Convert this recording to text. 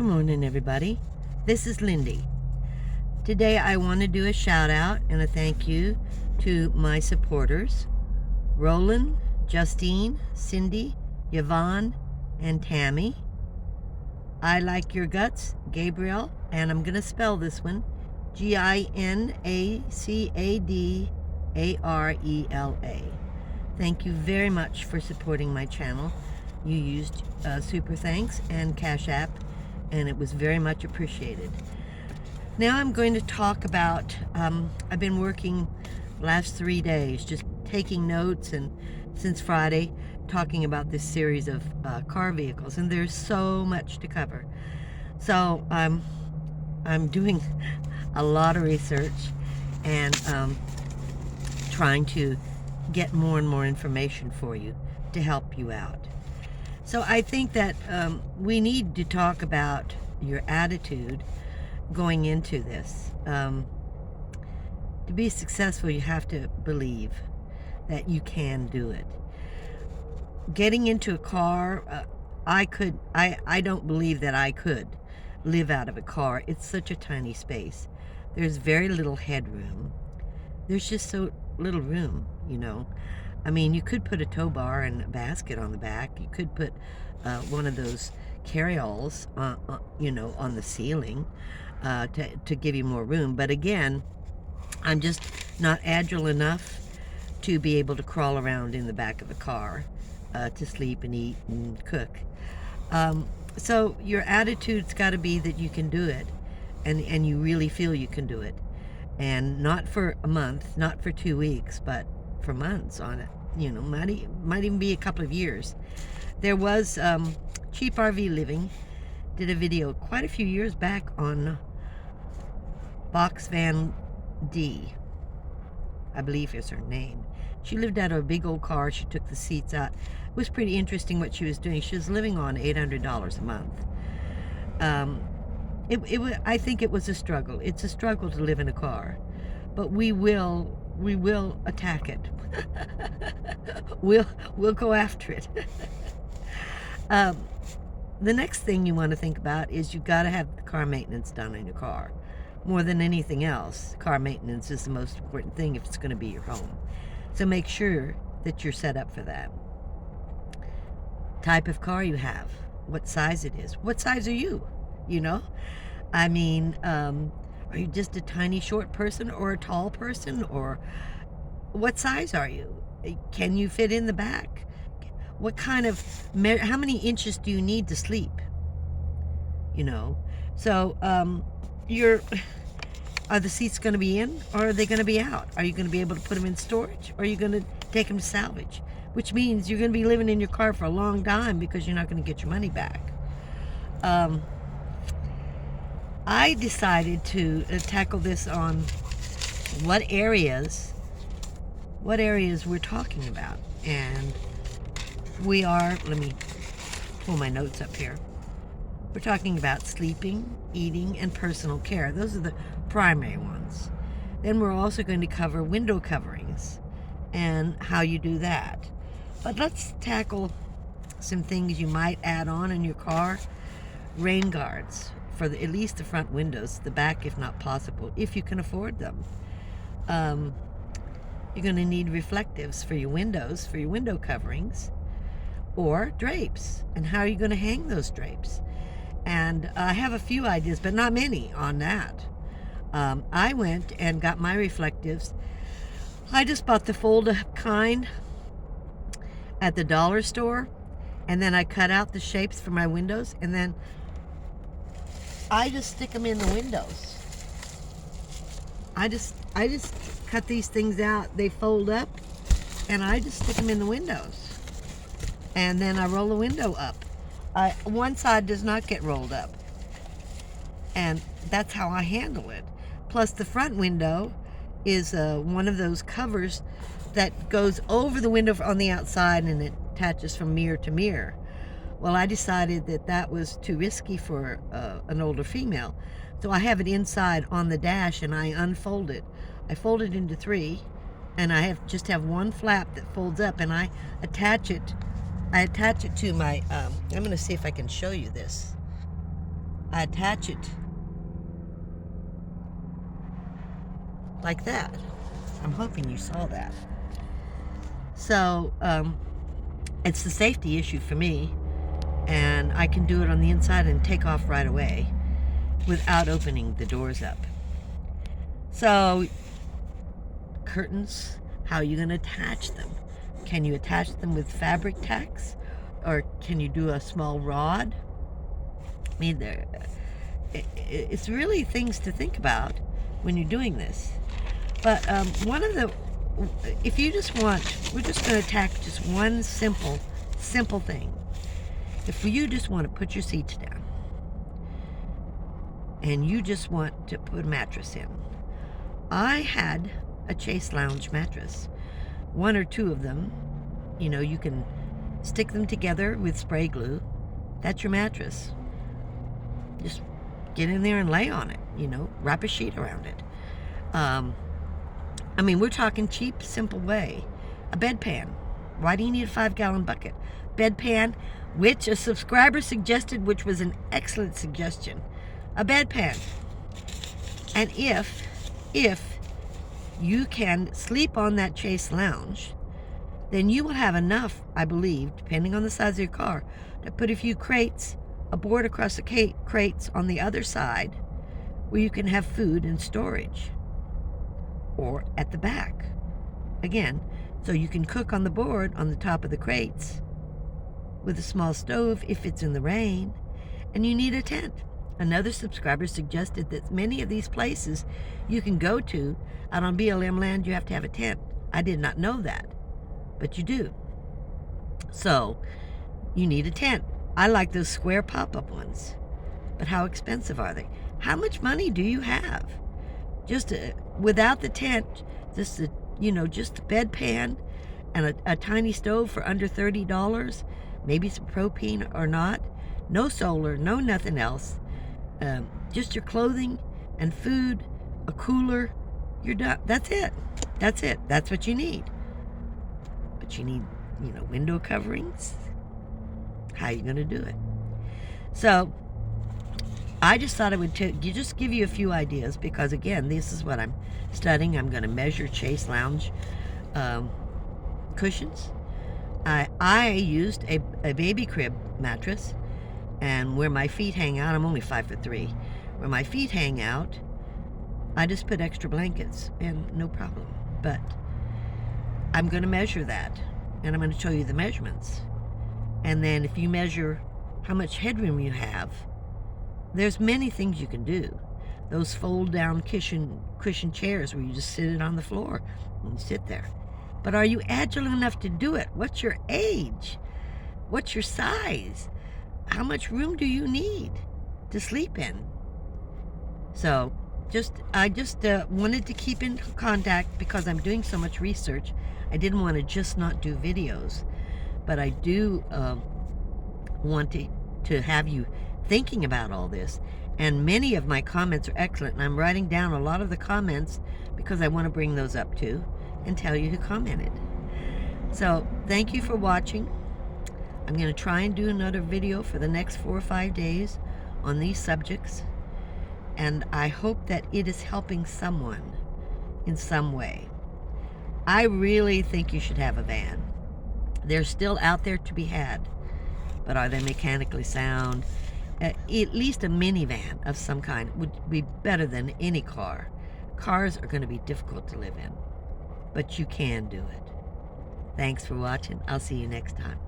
Good morning, everybody. This is Lindy. Today I want to do a shout out and a thank you to my supporters, Roland, Justine, Cindy, Yvonne, and Tammy. I like your guts, Gabriel, and I'm going to spell this one, Ginacadarela. Thank you very much for supporting my channel. You used Super Thanks and Cash App, and it was very much appreciated. Now I'm going to talk about, I've been working last 3 days, just taking notes, and since Friday, talking about this series of car vehicles, and there's so much to cover. So I'm doing a lot of research and trying to get more and more information for you to help you out. So I think that we need to talk about your attitude going into this. To be successful, you have to believe that you can do it. Getting into a car, I don't believe that I could live out of a car. It's such a tiny space. There's very little headroom. There's just so little room, you know. I mean, you could put a tow bar and a basket on the back. You could put one of those carry-alls, you know, on the ceiling to give you more room. But again, I'm just not agile enough to be able to crawl around in the back of a car to sleep and eat and cook. So your attitude's got to be that you can do it, and you really feel you can do it. And not for a month, not for 2 weeks, but for months on it. You know, might even be a couple of years. There was Cheap RV Living did a video quite a few years back on Box Van D, I believe is her name. She lived out of a big old car. She took the seats out. It was pretty interesting what she was doing. She was living on $800 a month. I think it was a struggle. It's a struggle to live in a car, but we will attack it. We'll go after it. The next thing you want to think about is you got to have the car maintenance done in your car. More than anything else, car maintenance is the most important thing if it's going to be your home. So make sure that you're set up for that. Type of car you have, what size it is. What size are you? You know? I mean, are you just a tiny short person or a tall person? Or what size are you? Can you fit in the back? What kind of, how many inches do you need to sleep? You know? So, are the seats going to be in, or are they going to be out? Are you going to be able to put them in storage, or are you going to take them to salvage? Which means you're going to be living in your car for a long time because you're not going to get your money back. I decided to tackle this on what areas we're talking about. And we are, let me pull my notes up here. We're talking about sleeping, eating, and personal care. Those are the primary ones. Then we're also going to cover window coverings and how you do that. But let's tackle some things you might add on in your car. Rain guards for at least the front windows, the back if not possible, if you can afford them. You're going to need reflectives for your windows, for your window coverings, or drapes. And how are you going to hang those drapes? And I have a few ideas, but not many on that. I went and got my reflectives. I just bought the fold-up kind at the dollar store, and then I cut out the shapes for my windows, and then I just stick them in the windows. I just cut these things out. They fold up, and I just stick them in the windows. And then I roll the window up. One side does not get rolled up, and that's how I handle it. Plus, the front window is one of those covers that goes over the window on the outside, and it attaches from mirror to mirror. Well, I decided that that was too risky for an older female, so I have it inside on the dash, and I unfold it. I fold it into 3, and I just have one flap that folds up, and I attach it to my, I'm going to see if I can show you this. I attach it like that. I'm hoping you saw that. So it's the safety issue for me, and I can do it on the inside and take off right away without opening the doors up. So curtains, how are you going to attach them? Can you attach them with fabric tacks, or can you do a small rod? I mean, it's really things to think about when you're doing this. But one of the, if you just want, we're just going to attack just one simple thing. If you just want to put your seats down and you just want to put a mattress in, I had a Chase Lounge mattress. One or two of them, you know, you can stick them together with spray glue. That's your mattress. Just get in there and lay on it, you know, wrap a sheet around it. I mean, we're talking cheap, simple way. A bedpan. Why do you need a 5-gallon bucket? Bedpan, which a subscriber suggested, which was an excellent suggestion. A bedpan. And if you can sleep on that Chase Lounge, then you will have enough, I believe, depending on the size of your car, to put a few crates, a board across the crates on the other side, where you can have food and storage. Or at the back. Again, so you can cook on the board on the top of the crates with a small stove if it's in the rain, and you need a tent. Another subscriber suggested that many of these places you can go to out on BLM land, you have to have a tent. I did not know that, but you do. So you need a tent. I like those square pop-up ones, but how expensive are they? How much money do you have? Just without the tent, just the bedpan and a tiny stove for under $30, maybe some propane or not, no solar, no nothing else, just your clothing and food, a cooler, you're done. That's it. That's what you need. But you need, window coverings. How are you going to do it? So I just thought I would just give you a few ideas, because again, this is what I'm studying. I'm going to measure Chase Lounge cushions. I used a baby crib mattress, and where my feet hang out, I'm only 5'3". Where my feet hang out, I just put extra blankets, and no problem. But I'm going to measure that, and I'm going to show you the measurements. And then if you measure how much headroom you have, there's many things you can do. Those fold-down cushion chairs where you just sit it on the floor and you sit there. But are you agile enough to do it? What's your age? What's your size? How much room do you need to sleep in? So I just wanted to keep in contact because I'm doing so much research. I didn't want to just not do videos, but I do want to have you thinking about all this. And many of my comments are excellent, and I'm writing down a lot of the comments because I want to bring those up too and tell you who commented. So thank you for watching. I'm going to try and do another video for the next 4 or 5 days on these subjects, and I hope that it is helping someone in some way. I really think you should have a van. They're still out there to be had, but are they mechanically sound? At least a minivan of some kind would be better than any car. Cars are going to be difficult to live in, but you can do it. Thanks for watching. I'll see you next time.